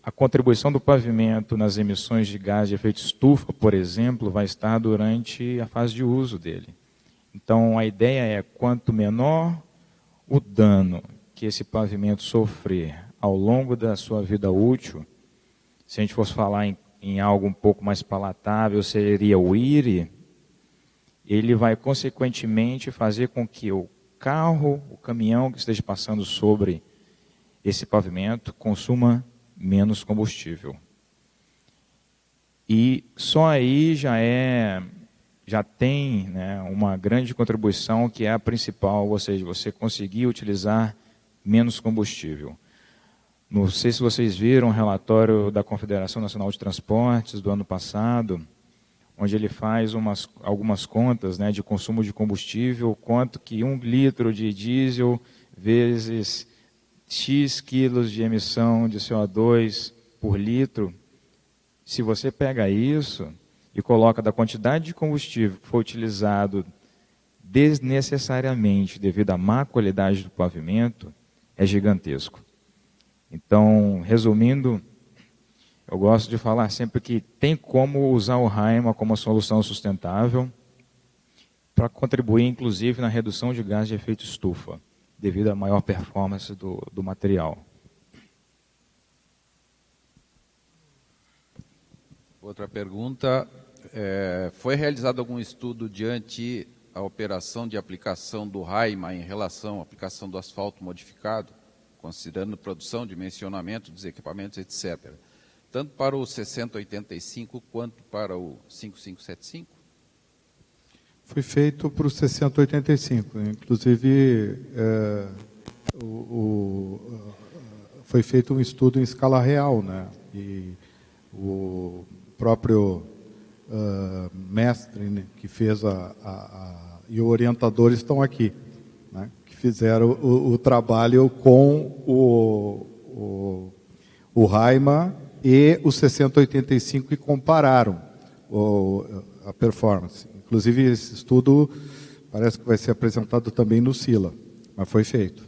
a contribuição do pavimento nas emissões de gás de efeito estufa, por exemplo, vai estar durante a fase de uso dele. Então, a ideia é, quanto menor o dano que esse pavimento sofrer ao longo da sua vida útil, se a gente fosse falar em algo um pouco mais palatável, seria o IRI, ele vai, consequentemente, fazer com que o carro, o caminhão que esteja passando sobre esse pavimento, consuma menos combustível. E só aí já tem, né, uma grande contribuição, que é a principal, ou seja, você conseguir utilizar menos combustível. Não sei se vocês viram o relatório da Confederação Nacional de Transportes do ano passado, onde ele faz algumas contas, né, de consumo de combustível, quanto que 1 litro de diesel vezes X quilos de emissão de CO2 por litro. Se você pega isso e coloca da quantidade de combustível que foi utilizado desnecessariamente devido à má qualidade do pavimento, é gigantesco. Então, resumindo, eu gosto de falar sempre que tem como usar o Haima como uma solução sustentável para contribuir, inclusive, na redução de gás de efeito estufa, devido à maior performance do material. Outra pergunta, foi realizado algum estudo diante a operação de aplicação do Haima em relação à aplicação do asfalto modificado, considerando produção, dimensionamento dos equipamentos, etc., tanto para o 6085 quanto para o 5575? Foi feito para o 6085, inclusive foi feito um estudo em escala real, né? E o próprio mestre, né, que fez e o orientador estão aqui, né, que fizeram o trabalho com o Haima e o 6085 e compararam a performance. Inclusive, esse estudo parece que vai ser apresentado também no SILA, mas foi feito.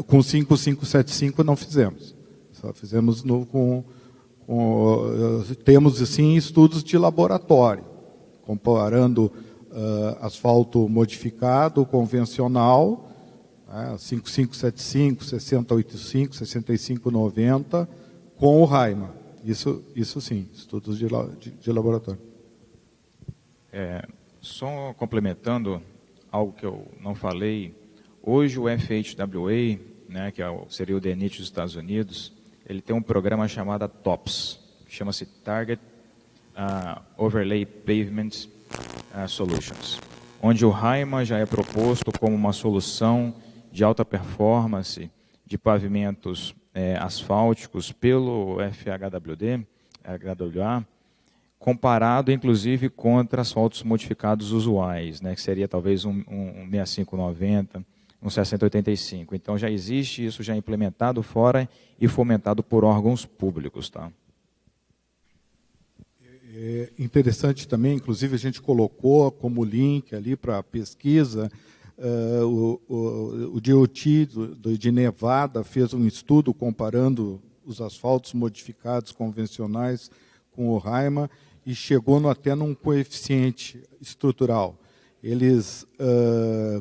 Com 5575 não fizemos, só fizemos temos, sim, estudos de laboratório, comparando asfalto modificado, convencional, 5575, 6085, 6590, com o Haima. Isso sim, estudos de laboratório. Só complementando algo que eu não falei, hoje o FHWA, né, que seria o DENIT dos Estados Unidos, ele tem um programa chamado TOPS, que chama-se Target Overlay Pavement Solutions, onde o Haima já é proposto como uma solução de alta performance de pavimentos asfálticos pelo FHWA, comparado inclusive contra asfaltos modificados usuais, né, que seria talvez um 6590, um 6085. Então já existe isso já implementado fora e fomentado por órgãos públicos, tá? É interessante também, inclusive a gente colocou como link ali para a pesquisa, o DOT de Nevada fez um estudo comparando os asfaltos modificados convencionais com o Haima e chegou até num coeficiente estrutural. Eles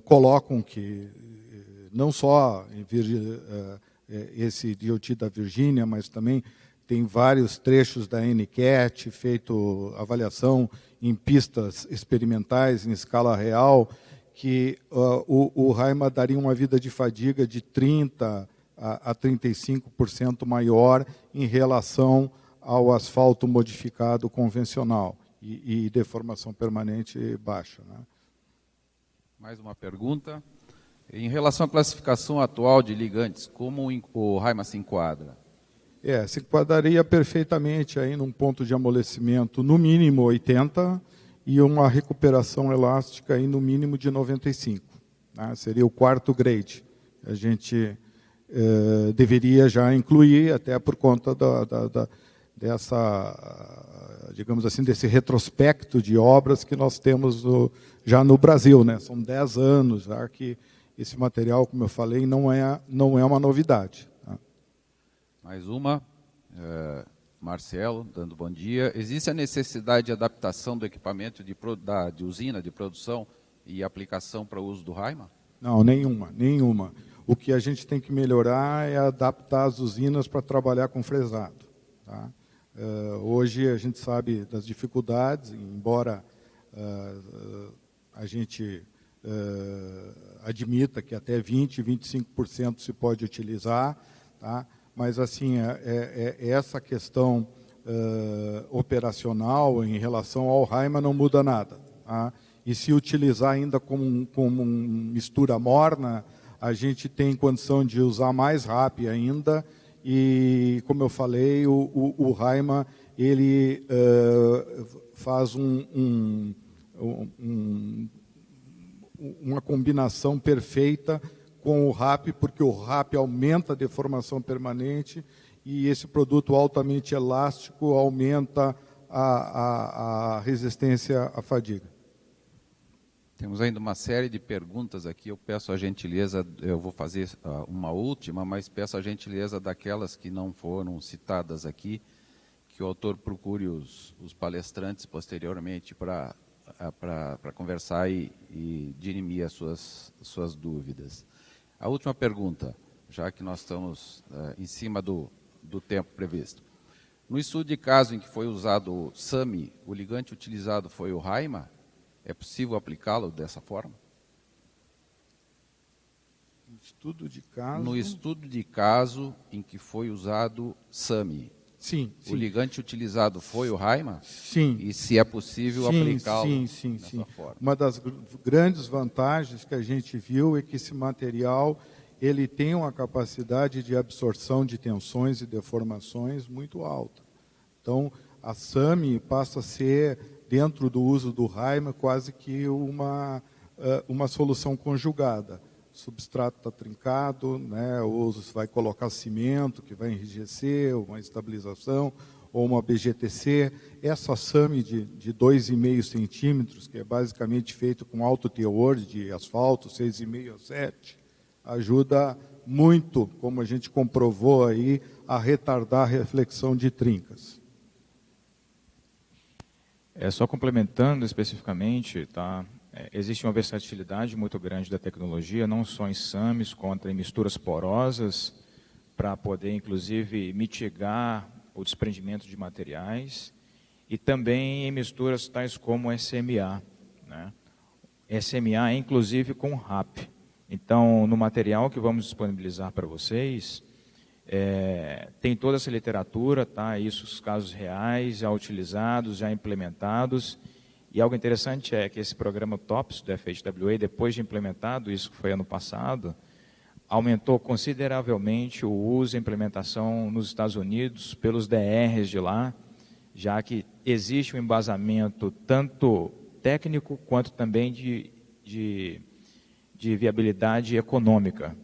colocam que não só esse DOT da Virgínia, mas também tem vários trechos da NCAT, feito avaliação em pistas experimentais, em escala real, que o Haima daria uma vida de fadiga de 30% a 35% maior em relação ao asfalto modificado convencional e deformação permanente baixa, né? Mais uma pergunta. Em relação à classificação atual de ligantes, como o Haima se enquadra? Se enquadraria perfeitamente aí num ponto de amolecimento no mínimo 80 e uma recuperação elástica aí no mínimo de 95. Né? Seria o quarto grade. A gente deveria já incluir, até por conta dessa, digamos assim, desse retrospecto de obras que nós temos já no Brasil, né? São 10 anos já que esse material, como eu falei, não é uma novidade. Tá? Mais uma, Marcelo, dando bom dia. Existe a necessidade de adaptação do equipamento de usina de produção e aplicação para o uso do Haima? Não, nenhuma. O que a gente tem que melhorar é adaptar as usinas para trabalhar com fresado. Tá? Hoje a gente sabe das dificuldades, embora a gente admita que até 20%, 25% se pode utilizar, tá? Mas assim, essa questão operacional em relação ao Haima não muda nada. Tá? E se utilizar ainda como mistura morna, a gente tem condição de usar mais rápido ainda e, como eu falei, o Raima, ele faz uma combinação perfeita com o RAP, porque o RAP aumenta a deformação permanente e esse produto altamente elástico aumenta a resistência à fadiga. Temos ainda uma série de perguntas aqui. Eu peço a gentileza, eu vou fazer uma última, mas peço a gentileza daquelas que não foram citadas aqui, que o autor procure os palestrantes posteriormente para conversar e dirimir as suas dúvidas. A última pergunta, já que nós estamos em cima do tempo previsto. No estudo de caso em que foi usado o SAMI, o ligante utilizado foi o Raima. É possível aplicá-lo dessa forma? Estudo de caso... No estudo de caso em que foi usado SAMI, sim. O ligante utilizado foi o Raima? Sim. E se é possível aplicá-lo dessa forma? Uma das grandes vantagens que a gente viu é que esse material ele tem uma capacidade de absorção de tensões e deformações muito alta. Então, a SAMI passa a ser, dentro do uso do Raima, quase que uma solução conjugada. O substrato está trincado, né, ou você vai colocar cimento, que vai enrijecer, uma estabilização, ou uma BGTC. Essa SAMI de 2,5 centímetros, que é basicamente feito com alto teor de asfalto, 6,5 a 7, ajuda muito, como a gente comprovou aí, a retardar a reflexão de trincas. Só complementando especificamente, tá? Existe uma versatilidade muito grande da tecnologia, não só em SAMs, quanto em misturas porosas, para poder, inclusive, mitigar o desprendimento de materiais, e também em misturas tais como SMA, né? SMA, inclusive, com RAP. Então, no material que vamos disponibilizar para vocês, tem toda essa literatura, tá? Isso, os casos reais, já utilizados, já implementados. E algo interessante é que esse programa TOPS do FHWA, depois de implementado, isso foi ano passado, aumentou consideravelmente o uso e implementação nos Estados Unidos pelos DRs de lá, já que existe um embasamento tanto técnico quanto também de viabilidade econômica,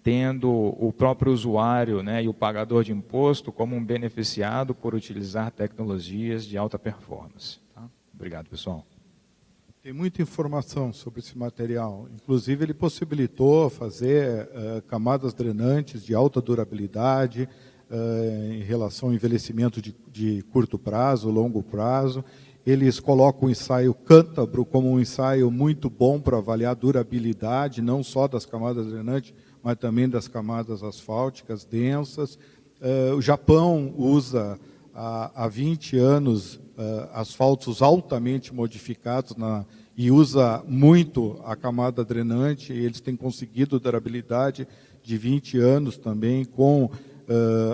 tendo o próprio usuário, né, e o pagador de imposto como um beneficiado por utilizar tecnologias de alta performance. Tá? Obrigado, pessoal. Tem muita informação sobre esse material. Inclusive, ele possibilitou fazer camadas drenantes de alta durabilidade em relação ao envelhecimento de curto prazo, longo prazo. Eles colocam o ensaio cântabro como um ensaio muito bom para avaliar a durabilidade, não só das camadas drenantes, mas também das camadas asfálticas densas. O Japão usa há 20 anos asfaltos altamente modificados e usa muito a camada drenante, e eles têm conseguido durabilidade de 20 anos também, com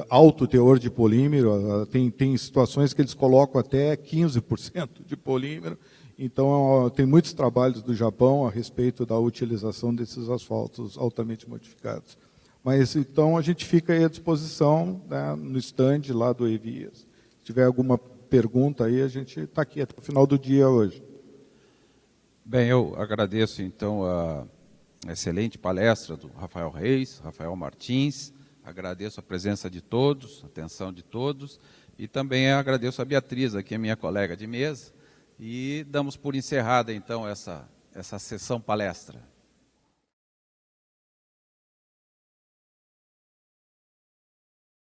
alto teor de polímero. Tem situações que eles colocam até 15% de polímero. Então, tem muitos trabalhos do Japão a respeito da utilização desses asfaltos altamente modificados. Mas, então, a gente fica aí à disposição, né, no stand lá do EVIAS. Se tiver alguma pergunta aí, a gente está aqui até o final do dia hoje. Bem, eu agradeço, então, a excelente palestra do Rafael Reis, Rafael Martins, agradeço a presença de todos, a atenção de todos, e também agradeço a Beatriz, aqui, minha colega de mesa, e damos por encerrada, então, essa sessão palestra.